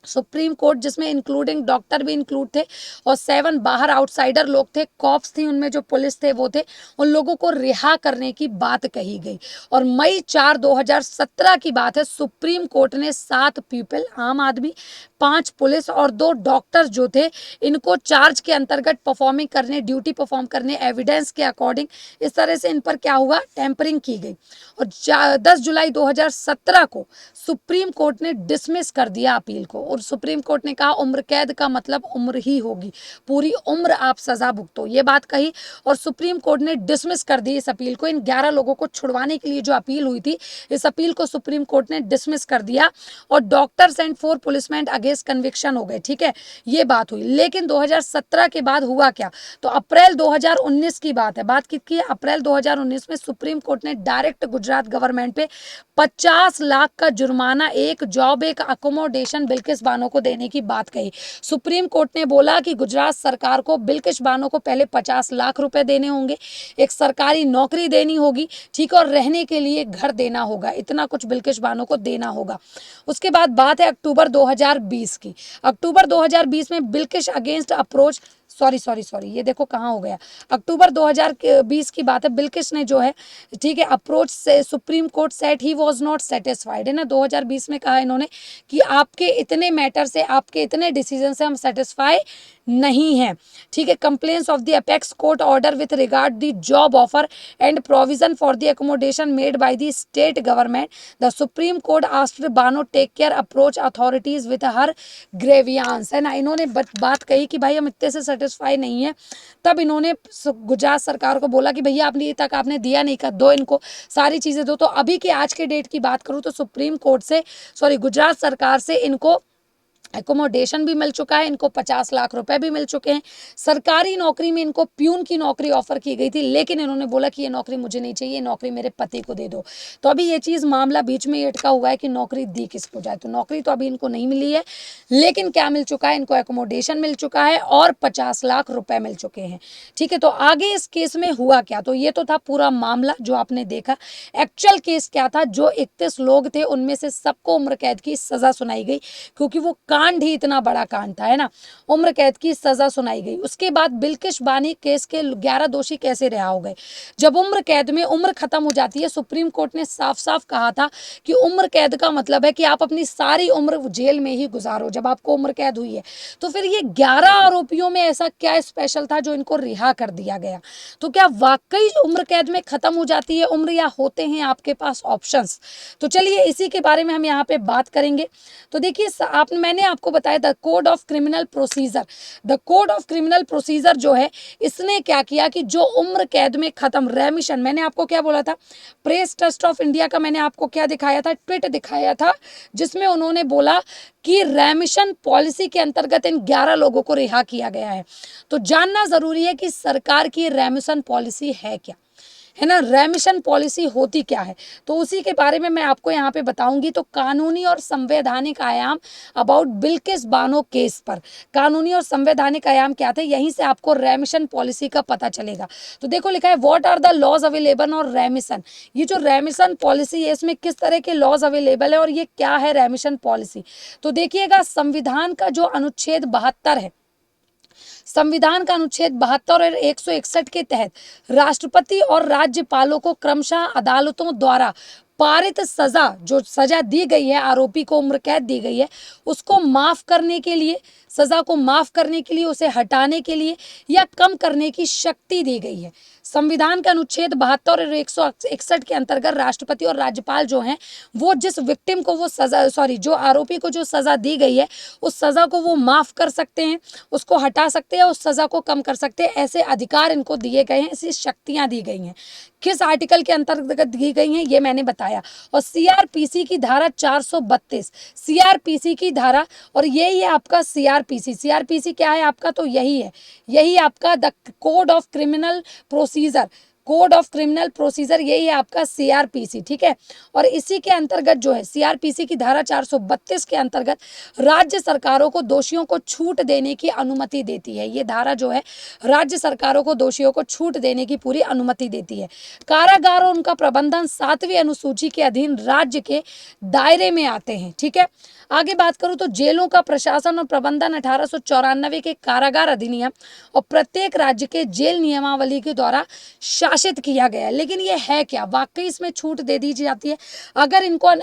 सुप्रीम कोर्ट, जिसमें इंक्लूडिंग डॉक्टर भी इंक्लूड थे और 7 बाहर आउटसाइडर लोग थे, कॉप्स थी उनमें, जो पुलिस थे वो थे, उन लोगों को रिहा करने की बात कही गई। और मई 4 2017 की बात है, सुप्रीम कोर्ट ने 7 पीपल, आम आदमी, 5 पुलिस और 2 डॉक्टर जो थे, इनको चार्ज के अंतर्गत परफॉर्मिंग करने, ड्यूटी परफॉर्म करने एविडेंस के अकॉर्डिंग, इस तरह से इन पर क्या हुआ, टेम्परिंग की गई। और 10 जुलाई 2017 को सुप्रीम कोर्ट ने डिसमिस कर दिया अपील को और सुप्रीम कोर्ट ने कहा उम्र कैद का मतलब उम्र ही होगी, पूरी उम्र आप सजा भुगतो, ये बात कही। और सुप्रीम कोर्ट ने डिसमिस कर दी इस अपील को। इन 11 लोगों को छुड़वाने के लिए जो अपील हुई थी, इस अपील को सुप्रीम कोर्ट ने डिसमिस कर दिया और doctors and 4 policeman against conviction हो गए। ठीक है, ये बात हुई। लेकिन 2017 के बाद हुआ क्या, तो अप्रैल 2019 की बात है, बात कितनी है, अप्रैल 2019 में सुप्रीम कोर्ट ने डायरेक्ट गुजरात गवर्नमेंट पे 50 लाख का जुर्माना, एक जॉब एक अकोमोडेशन बिल्किश बानो को देने की बात कही। सुप्रीम कोर्ट ने बोला कि गुजरात सरकार को बिल्किश बानो को पहले 50 लाख रुपए देने होंगे, एक सरकारी नौकरी देनी होगी, ठीक है, और रहने के लिए घर देना होगा, इतना कुछ बिल्किश बानो को देना होगा। उसके बाद बात है अक्टूबर 2020 की। अक्टूबर 2020 में बिल्किश अगेंस्ट अप्रोच, सॉरी ये देखो कहाँ हो गया, अक्टूबर 2020 की बात है। बिल्किश ने जो है, ठीक है, अप्रोच से supreme court set he was not satisfied, है ना। 2020 में कहा इन्होंने कि आपके इतने मैटर से, आपके इतने डिसीजन से हम सेटिस्फाई नहीं है। ठीक है, complaints of the apex court order with regard the job offer and provision for the accommodation made by the state government, the supreme court asked Bano take care approach authorities with her grievance, है ना। इन्होंने बात कही कि भाई हम इतने से सेटिस्फाई नहीं है, तब इन्होंने गुजरात सरकार को बोला कि भैया आपने ये तक आपने दिया नहीं, कर दो इनको सारी चीज़ें दो। तो अभी के आज के डेट की बात करूँ तो सुप्रीम कोर्ट से, गुजरात सरकार से इनको एकोमोडेशन भी मिल चुका है, इनको 50 लाख रुपए भी मिल चुके हैं। सरकारी नौकरी में इनको प्यून की नौकरी ऑफर की गई थी, लेकिन इन्होंने बोला कि ये नौकरी मुझे नहीं चाहिए, नौकरी मेरे पति को दे दो। तो अभी ये चीज़ मामला बीच में अटका हुआ है कि नौकरी दी किसको जाए। तो नौकरी तो अभी इनको नहीं मिली है, लेकिन क्या मिल चुका है, इनको एकोमोडेशन मिल चुका है और 50 लाख रुपए मिल चुके हैं। ठीक है, तो आगे इस केस में हुआ क्या, तो ये तो था पूरा मामला जो आपने देखा। एक्चुअल केस क्या था, जो 31 लोग थे उनमें से सबको उम्र कैद की सजा सुनाई गई, क्योंकि वो कांड ही इतना बड़ा कांड था, है ना। उम्र कैद की सजा सुनाई गई। उसके बाद बिल्किश बानी केस के 11 दोषी कैसे रिहा हो गए, जब उम्र कैद में उम्र खत्म हो जाती है, सुप्रीम कोर्ट ने साफ साफ कहा था कि उम्र कैद का मतलब है कि आप अपनी सारी उम्र जेल में ही गुजारो। जब आपको उम्र कैद हुई है, तो फिर ये 11 आरोपियों में ऐसा क्या स्पेशल था जो इनको रिहा कर दिया गया। तो क्या वाकई उम्र कैद में खत्म हो जाती है उम्र, या होते हैं आपके पास ऑप्शंस। तो चलिए इसी के बारे में हम यहाँ पे बात करेंगे। तो देखिए, मैंने आपको बताया the code of criminal procedure, the code of criminal procedure जो है इसने क्या किया कि जो उम्र कैद में खत्म रेमिशन, मैंने आपको क्या बोला था, प्रेस ट्रस्ट ऑफ इंडिया का मैंने आपको क्या दिखाया था, ट्वीट दिखाया था, जिसमें उन्होंने बोला कि रेमिशन पॉलिसी के अंतर्गत इन 11 लोगों को रिहा किया गया है। तो जानना जरूरी है कि सरकार की रेमिशन पॉलिसी है क्या, है ना, रेमिशन पॉलिसी होती क्या है, तो उसी के बारे में मैं आपको यहाँ पे बताऊंगी। तो कानूनी और संवैधानिक आयाम अबाउट बिल्किस बानो केस पर, कानूनी और संवैधानिक आयाम क्या थे, यहीं से आपको रेमिशन पॉलिसी का पता चलेगा। तो देखो लिखा है what are the laws available और रेमिशन, ये जो रेमिशन पॉलिसी है इसमें किस तरह के लॉज अवेलेबल है और ये क्या है रेमिशन पॉलिसी। तो देखिएगा संविधान का जो अनुच्छेद 72 है, संविधान का अनुच्छेद 72 और 161 के तहत राष्ट्रपति और राज्यपालों को क्रमशः अदालतों द्वारा पारित सजा, जो सजा दी गई है, आरोपी को उम्र कैद दी गई है, उसको माफ करने के लिए, सजा को माफ करने के लिए, उसे हटाने के लिए या कम करने की शक्ति दी गई है। संविधान का अनुच्छेद 72 और 161 के अंतर्गत राष्ट्रपति और राज्यपाल जो हैं वो जिस विक्टिम को वो सजा, जो आरोपी को जो सजा दी गई है उस सजा को वो माफ कर सकते हैं, उसको हटा सकते हैं, उस सजा को कम कर सकते हैं, ऐसे अधिकार इनको दिए गए हैं, ऐसी शक्तियां दी गई हैं। किस आर्टिकल के अंतर्गत दी गई हैं ये मैंने बताया। और सीआरपीसी की धारा 432, सीआरपीसी की धारा, और यही है आपका सीआरपीसी, सीआरपीसी क्या है आपका, तो यही है, यही आपका the code of criminal procedure, code of criminal procedure, यही है आपका सीआरपीसी, ठीक है। और इसी के अंतर्गत जो है सीआरपीसी की धारा 432 के अंतर्गत राज्य सरकारों को दोषियों को छूट देने की अनुमति देती है। ये धारा जो है राज्य सरकारों को दोषियों को छूट देने की पूरी अनुमति देती है। कारागार और उनका प्रबंधन 7वीं अनुसूची के अधीन राज्य के दायरे में आते हैं, ठीक है। आगे बात करूं तो जेलों का प्रशासन और प्रबंधन 1894 के कारागार अधिनियम और प्रत्येक राज्य के जेल नियमावली के द्वारा शासित किया गया है। लेकिन ये है क्या, वाकई इसमें छूट दे दी जाती है, अगर इनको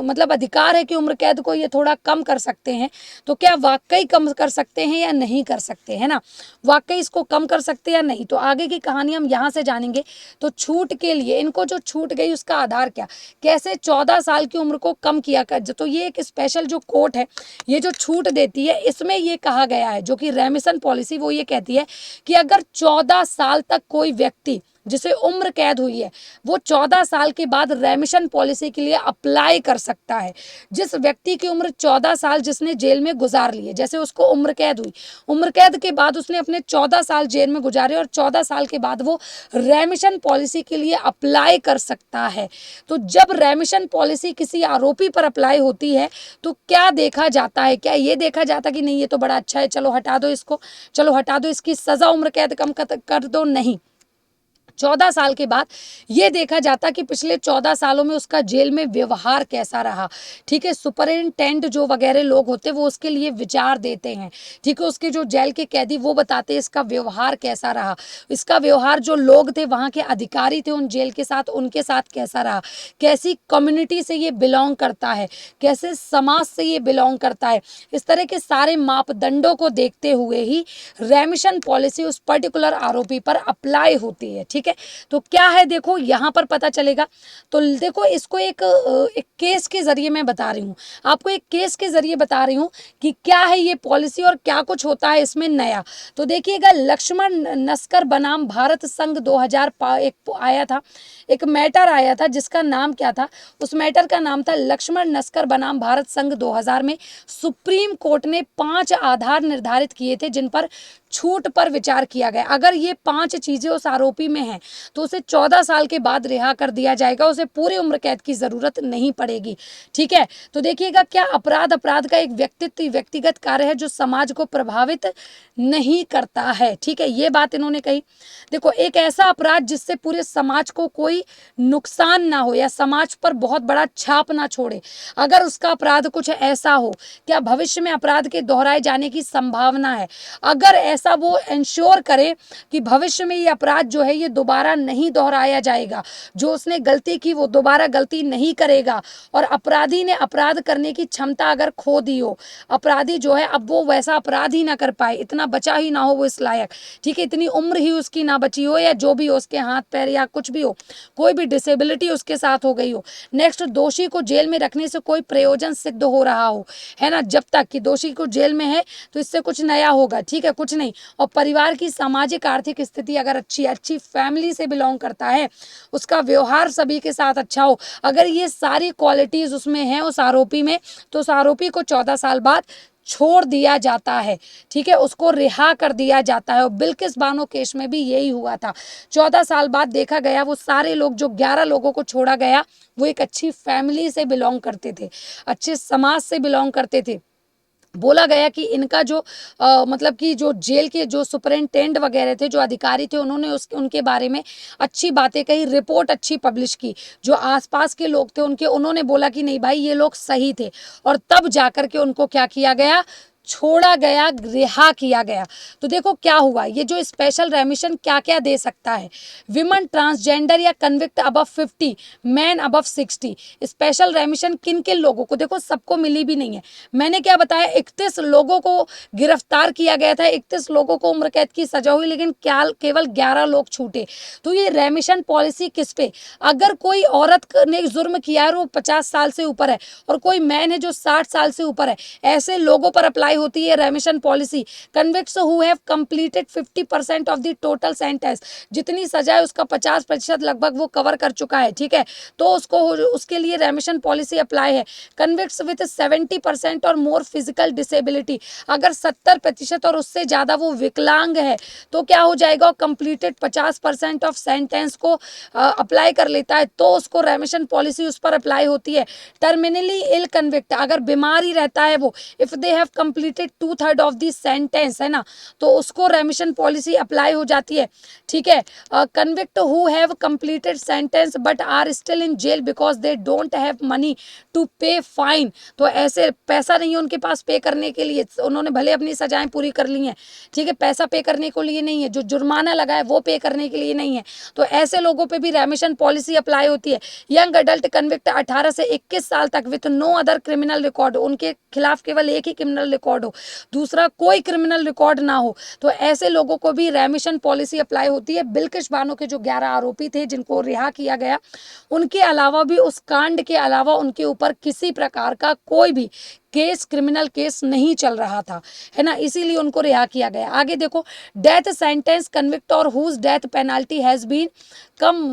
मतलब अधिकार है कि उम्र कैद को ये थोड़ा कम कर सकते हैं, तो क्या वाकई कम कर सकते हैं या नहीं कर सकते, है ना, वाकई इसको कम कर सकते हैं या नहीं। तो आगे की कहानी हम यहाँ से जानेंगे। तो छूट के लिए इनको जो छूट गई उसका आधार क्या, कैसे 14 साल की उम्र को कम किया कर, तो ये एक स्पेशल जो कोर्ट है ये जो छूट देती है इसमें ये कहा गया है, जो कि रेमिशन पॉलिसी वो ये कहती है कि अगर 14 साल तक कोई व्यक्ति जिसे उम्र कैद हुई है वो 14 साल के बाद रेमिशन पॉलिसी के लिए अप्लाई कर सकता है। जिस व्यक्ति की उम्र 14 साल जिसने जेल में गुजार लिए, जैसे उसको उम्र कैद हुई, उम्र कैद के बाद उसने अपने 14 साल जेल में गुजारे और 14 साल के बाद वो रेमिशन पॉलिसी के लिए अप्लाई कर सकता है। तो जब रेमिशन पॉलिसी किसी आरोपी पर अप्लाई होती है तो क्या देखा जाता है, क्या ये देखा जाता है कि नहीं ये तो बड़ा अच्छा है, चलो हटा दो इसको, चलो हटा दो इसकी सजा, उम्र कैद कम कर दो, नहीं। 14 साल के बाद ये देखा जाता कि पिछले 14 सालों में उसका जेल में व्यवहार कैसा रहा, ठीक है। सुपरिंटेंडेंट जो वगैरह लोग होते हैं वो उसके लिए विचार देते हैं, ठीक है। उसके जो जेल के कैदी वो बताते हैं इसका व्यवहार कैसा रहा, इसका व्यवहार जो लोग थे वहाँ के अधिकारी थे उन जेल के साथ, उनके साथ कैसा रहा, कैसी कम्युनिटी से ये बिलोंग करता है, कैसे समाज से ये बिलोंग करता है, इस तरह के सारे मापदंडों को देखते हुए ही रेमिशन पॉलिसी उस पर्टिकुलर आरोपी पर अप्लाई होती है, ठीक है। तो क्या है देखो यहाँ पर पता चलेगा। तो देखो इसको एक केस के जरिए मैं बता रही हूँ आपको, एक केस के जरिए बता रही हूँ कि क्या है ये पॉलिसी और क्या कुछ होता है इसमें नया। तो देखिएगा लक्ष्मण नस्कर बनाम भारत संघ 2000 एक आया था, एक मैटर आया था जिसका नाम क्या था, उस मैटर का नाम था लक्ष्मण नस्कर बनाम भारत संघ 2000 में सुप्रीम कोर्ट ने 5 आधार निर्धारित किए थे जिन पर छूट पर विचार किया गया। अगर ये 5 चीजें उस आरोपी में हैं तो उसे 14 साल के बाद रिहा कर दिया जाएगा, उसे पूरी उम्र कैद की जरूरत नहीं पड़ेगी, ठीक है। तो देखिएगा क्या अपराध का एक व्यक्तिगत कार्य है जो समाज को प्रभावित नहीं करता है, ठीक है, ये बात इन्होंने कही। देखो एक ऐसा अपराध जिससे पूरे समाज को कोई नुकसान ना हो या समाज पर बहुत बड़ा छाप ना छोड़े, अगर उसका अपराध कुछ ऐसा हो, क्या भविष्य में अपराध के दोहराए जाने की संभावना है, अगर ऐसा वो इंश्योर करे कि भविष्य में ये अपराध जो है ये दोबारा दोबारा नहीं दोहराया जाएगा। जो उसने गलती की वो दोबारा गलती नहीं करेगा। और अपराधी ने अपराध करने की क्षमता अगर खो दी हो, अपराधी जो है अब वो वैसा अपराध ही ना कर पाए, इतना बचा ही ना हो वो इस लायक, ठीक है, इतनी उम्र ही उसकी ना बची हो, या जो भी हो, उसके हाथ पैर या कुछ भी हो, कोई भी डिसेबिलिटी उसके साथ हो गई हो। नेक्स्ट, दोषी को जेल में रखने से कोई प्रयोजन सिद्ध हो रहा हो, है ना, जब तक कि दोषी को जेल में है तो इससे कुछ नया होगा, ठीक है, कुछ नहीं। और परिवार की सामाजिक आर्थिक स्थिति अगर अच्छी फैमिली से बिलोंग करता है, उसका व्यवहार सभी के साथ अच्छा हो, अगर ये सारी क्वालिटीज उसमें हैं उस आरोपी में, तो उस आरोपी को 14 साल बाद छोड़ दिया जाता है, ठीक है, उसको रिहा कर दिया जाता है। और बिल्किस बानो केस में भी यही हुआ था। 14 साल बाद देखा गया वो सारे लोग, जो 11 लोगों को छोड़ा गया, वो एक अच्छी फैमिली से बिलोंग करते थे, अच्छे समाज से बिलोंग करते थे। बोला गया कि इनका जो मतलब कि जो जेल के जो सुपरिंटेंडेंट वगैरह थे, जो अधिकारी थे, उन्होंने उनके बारे में अच्छी बातें कही, रिपोर्ट अच्छी पब्लिश की। जो आसपास के लोग थे उनके, उन्होंने बोला कि नहीं भाई ये लोग सही थे, और तब जाकर के उनको क्या किया गया, छोड़ा गया, रिहा किया गया। तो देखो क्या हुआ, ये जो स्पेशल रेमिशन क्या क्या दे सकता है, विमन, ट्रांसजेंडर या convict above 50, man above 60। Special रेमिशन किन किन लोगों को, देखो सबको मिली भी नहीं है। मैंने क्या बताया, 31 लोगों को गिरफ्तार किया गया था, 31 लोगों को उम्र कैद की सजा हुई, लेकिन क्या केवल 11 लोग छूटे। तो ये रेमिशन पॉलिसी किस पे, अगर कोई औरत ने जुर्म किया है और वो 50 साल से ऊपर है, और कोई मैन है जो 60 साल से ऊपर है, ऐसे लोगों पर अप्लाई होती है remission policy. Convicts who have completed 50% of the total sentence, जितनी सजा है उसका 50% लगभग वो कवर कर चुका है, ठीक है, तो उसको उसके लिए रेमिशन पॉलिसी अप्लाई है। कन्विक्ट्स विद 70% और मोर फिजिकल डिसेबिलिटी, अगर 70% और उससे ज़्यादा वो विकलांग है, तो क्या हो जाएगा, कंप्लीटेड 50% ऑफ सेंटेंस को अप्लाई कर लेता है, तो उसको रेमिशन पॉलिसी उस पर अप्लाई होती है। टर्मिनली इल कन्विक्ट, अगर बीमार ही रहता है वो, if they have completed 2/3 of the sentence, है ना, तो उसको रेमिशन पॉलिसी अप्लाई हो जाती है, ठीक है। Convict who have completed sentence but are still in jail because they don't have money to pay fine, तो ऐसे पैसा नहीं है उनके पास पे करने के लिए, उन्होंने भले अपनी सजाएं पूरी कर ली हैं, ठीक है, पैसा पे करने के लिए नहीं है, जो जुर्माना लगा है वो पे करने के लिए नहीं है, तो ऐसे लोगों पे भी रेमिशन पॉलिसी अप्लाई होती है। यंग अडल्ट कन्विक्ट 18 से 21 साल तक with no other criminal record, उनके खिलाफ केवल एक ही क्रिमिनल रिकॉर्ड हो, दूसरा कोई क्रिमिनल रिकॉर्ड ना हो, तो ऐसे लोगों को भी रेमिशन पॉलिसी अप्लाई होती है। बिल्किस बानो के जो 11 आरोपी थे जिनको रिहा किया गया, उनके अलावा भी, उस कांड के अलावा उनके ऊपर किसी प्रकार का कोई भी केस, क्रिमिनल केस नहीं चल रहा था, है ना, इसीलिए उनको रिहा किया गया। आगे देखो, डेथ सेंटेंस कन्विक्ट और whose death penalty has been come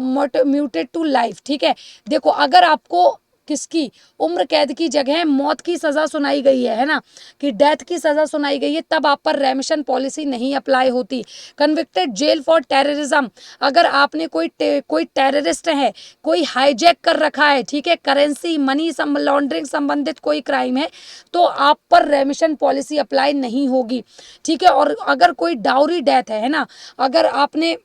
muted to life, ठीक है, देखो अगर आपको किसकी उम्र कैद की जगह मौत की सजा सुनाई गई है ना, कि डेथ की सजा सुनाई गई है, तब आप पर रेमिशन पॉलिसी नहीं अप्लाई होती। कन्विक्टेड जेल फॉर टेररिज्म, अगर आपने कोई टेररिस्ट है, कोई हाईजैक कर रखा है, ठीक है, करेंसी मनी लॉन्ड्रिंग संबंधित कोई क्राइम है, तो आप पर रेमिशन पॉलिसी अप्लाई नहीं होगी, ठीक है। और अगर कोई डाउरी डेथ है ना, अगर आपने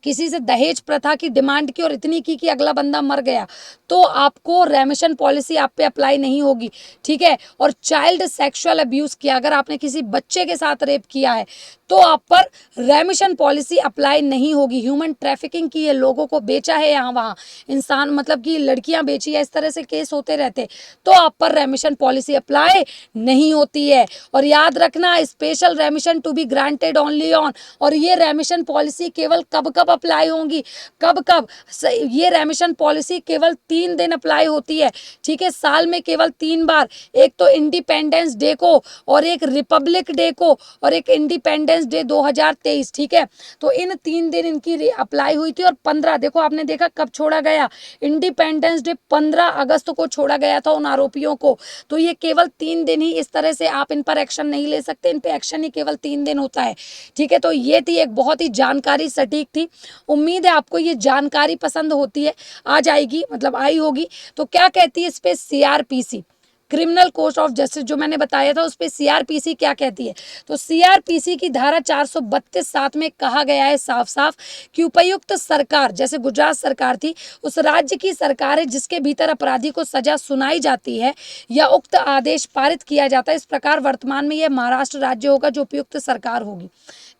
किसी से दहेज प्रथा की डिमांड की और इतनी की कि अगला बंदा मर गया, तो आपको रेमिशन पॉलिसी आप पे अप्लाई नहीं होगी, ठीक है। और चाइल्ड सेक्सुअल अब्यूज किया, अगर आपने किसी बच्चे के साथ रेप किया है, तो आप पर रेमिशन पॉलिसी अप्लाई नहीं होगी। ह्यूमन ट्रैफिकिंग की है, लोगों को बेचा है यहाँ वहाँ, इंसान मतलब कि लड़कियां बेची है, इस तरह से केस होते रहते, तो आप पर रेमिशन पॉलिसी अप्लाई नहीं होती है। और याद रखना, special remission to be granted only on, और ये रेमिशन पॉलिसी केवल कब कब अप्लाई होंगी, कब कब, ये रेमिशन पॉलिसी केवल 3 दिन अप्लाई होती है, ठीक है, साल में केवल 3 बार, एक तो इंडिपेंडेंस डे को, और एक रिपब्लिक डे को, और एक इंडिपेंडेंस डे 2023, ठीक है। तो इन 3 दिन इनकी अप्लाई हुई थी। और 15, देखो आपने देखा कब छोड़ा गया, इंडिपेंडेंस डे 15 अगस्त को छोड़ा गया था उन आरोपियों को। तो ये केवल 3 दिन ही, इस तरह से आप इन पर एक्शन नहीं ले सकते, इन पे एक्शन ही केवल 3 दिन होता है, ठीक है। तो ये थी एक बहुत ही जानकारी सटीक थी। उम्मीद है आपको ये जानकारी पसंद होती है, आ जाएगी, मतलब आई होगी। तो क्या कहती है इस पे CrPC, criminal code of justice जो मैंने बताया था उस पे सीआरपीसी क्या कहती है। तो सीआरपीसी की धारा 432(7) में कहा गया है साफ साफ कि उपयुक्त सरकार, जैसे गुजरात सरकार थी, उस राज्य की सरकार है जिसके भीतर अपराधी को सजा सुनाई जाती है या उक्त आदेश पारित किया जाता है। इस प्रकार वर्तमान में यह महाराष्ट्र राज्य होगा जो उपयुक्त सरकार होगी।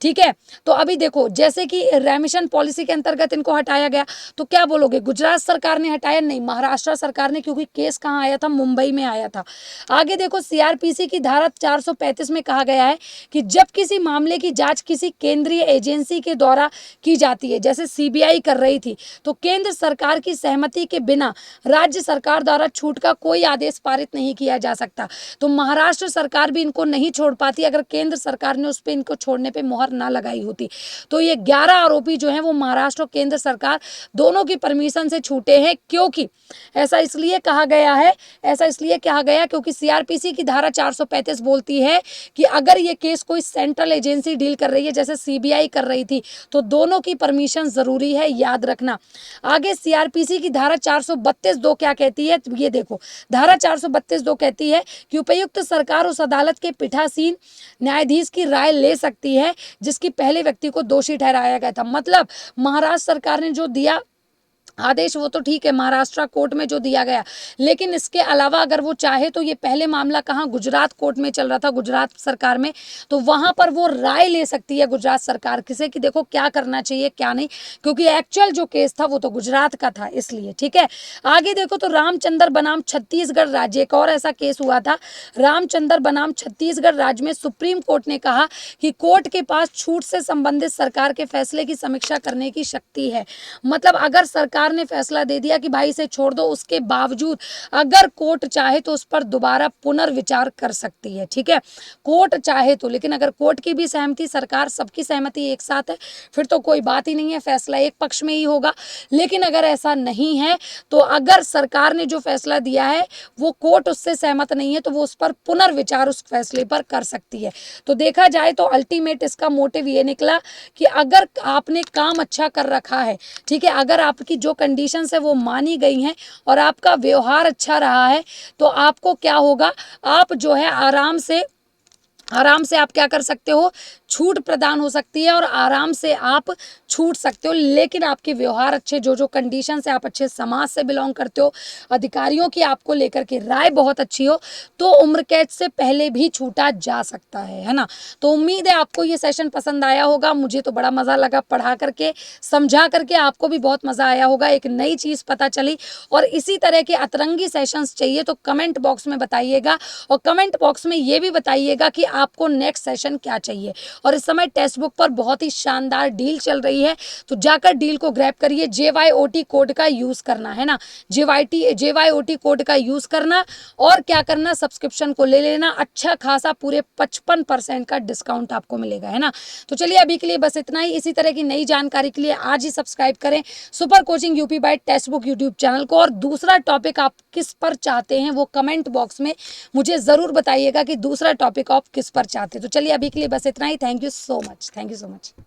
ठीक है, तो अभी देखो जैसे कि रेमिशन पॉलिसी के अंतर्गत इनको हटाया गया, तो क्या बोलोगे गुजरात सरकार ने हटाया? नहीं, महाराष्ट्र सरकार ने, क्योंकि केस कहाँ आया था? मुंबई में आया था। आगे देखो सीआरपीसी की धारा 435 में कहा गया है कि जब किसी मामले की जांच किसी केंद्रीय एजेंसी के द्वारा की जाती है, जैसे सीबीआई कर रही थी, तो केंद्र सरकार की सहमति के बिना राज्य सरकार द्वारा छूट का कोई आदेश पारित नहीं किया जा सकता। तो महाराष्ट्र सरकार भी इनको नहीं छोड़ पाती अगर केंद्र सरकार ने उस पर इनको छोड़ने पे मोहर ना लगाई होती। तो ये 11 आरोपी जो हैं वो महाराष्ट्र और केंद्र सरकार दोनों की परमिशन से छूटे हैं। क्योंकि ऐसा इसलिए कहा गया है, क्योंकि सीआरपीसी की धारा 435 बोलती है कि अगर ये केस कोई सेंट्रल एजेंसी डील कर रही है, जैसे सीबीआई कर रही थी, तो दोनों की परमिशन जरूरी है, याद रखना। आगे सीआरपीसी की धारा 432(2) क्या कहती है? ये देखो, धारा 432(2) कहती है कि उपयुक्त सरकार उस अदालत के पीठासीन न्यायाधीश की राय ले सकती है जिसकी पहले व्यक्ति को दोषी ठहराया गया था। मतलब महाराष्ट्र सरकार ने जो दिया आदेश वो तो ठीक है, महाराष्ट्र कोर्ट में जो दिया गया, लेकिन इसके अलावा अगर वो चाहे तो ये पहले मामला कहाँ? गुजरात कोर्ट में चल रहा था, गुजरात सरकार में, तो वहां पर वो राय ले सकती है गुजरात सरकार किसे कि देखो क्या करना चाहिए क्या नहीं, क्योंकि एक्चुअल जो केस था वो तो गुजरात का था, इसलिए। ठीक है, आगे देखो तो रामचंद्र बनाम छत्तीसगढ़ राज्य, एक और ऐसा केस हुआ था, रामचंद्र बनाम छत्तीसगढ़ राज्य में सुप्रीम कोर्ट ने कहा कि कोर्ट के पास छूट से संबंधित सरकार के फैसले की समीक्षा करने की शक्ति है। मतलब अगर सरकार ने फैसला दे दिया कि भाई इसे छोड़ दो, उसके बावजूद अगर कोर्ट चाहे तो उस पर दोबारा पुनर्विचार कर सकती है। ठीक है, कोर्ट चाहे तो, लेकिन अगर कोर्ट की भी सहमति, सरकार सबकी सहमति एक साथ है, फिर तो कोई बात ही नहीं है, फैसला एक पक्ष में ही होगा। लेकिन अगर ऐसा नहीं है, तो अगर सरकार ने जो फैसला दिया है वो कोर्ट उससे सहमत नहीं है, तो वो उस पर पुनर्विचार उस फैसले पर कर सकती है। तो देखा जाए तो अल्टीमेट इसका मोटिव ये निकला कि अगर आपने काम अच्छा कर रखा है, ठीक है, अगर आपकी जो कंडीशंस है वो मानी गई हैं और आपका व्यवहार अच्छा रहा है, तो आपको क्या होगा? आप जो है आराम से आप क्या कर सकते हो? छूट प्रदान हो सकती है और आराम से आप छूट सकते हो। लेकिन आपके व्यवहार अच्छे, जो जो कंडीशन से, आप अच्छे समाज से बिलोंग करते हो, अधिकारियों की आपको लेकर के राय बहुत अच्छी हो, तो उम्र कैद से पहले भी छूटा जा सकता है ना। तो उम्मीद है आपको ये सेशन पसंद आया होगा। मुझे तो बड़ा मज़ा लगा पढ़ा करके, समझा करके, आपको भी बहुत मज़ा आया होगा, एक नई चीज़ पता चली। और इसी तरह के अतरंगी सेशंस चाहिए तो कमेंट बॉक्स में बताइएगा, और कमेंट बॉक्स में ये भी बताइएगा कि आपको नेक्स्ट सेशन क्या चाहिए। और इस समय टेक्स्ट बुक पर बहुत ही शानदार डील चल रही है, तो जाकर डील को ग्रैब करिए। JYOT कोड का यूज करना है ना, JYOT कोड का यूज करना, और क्या करना, सब्सक्रिप्शन को ले लेना, अच्छा खासा पूरे 55% का डिस्काउंट आपको मिलेगा, है ना। तो चलिए अभी के लिए बस इतना ही। इसी तरह की नई जानकारी के लिए आज ही सब्सक्राइब करें super coaching UP by text book YouTube channel को। और दूसरा टॉपिक आप किस पर चाहते हैं वो कमेंट बॉक्स में मुझे जरूर बताइएगा कि दूसरा टॉपिक आप किस पर चाहते हैं। तो चलिए अभी के लिए बस इतना ही। Thank you so much.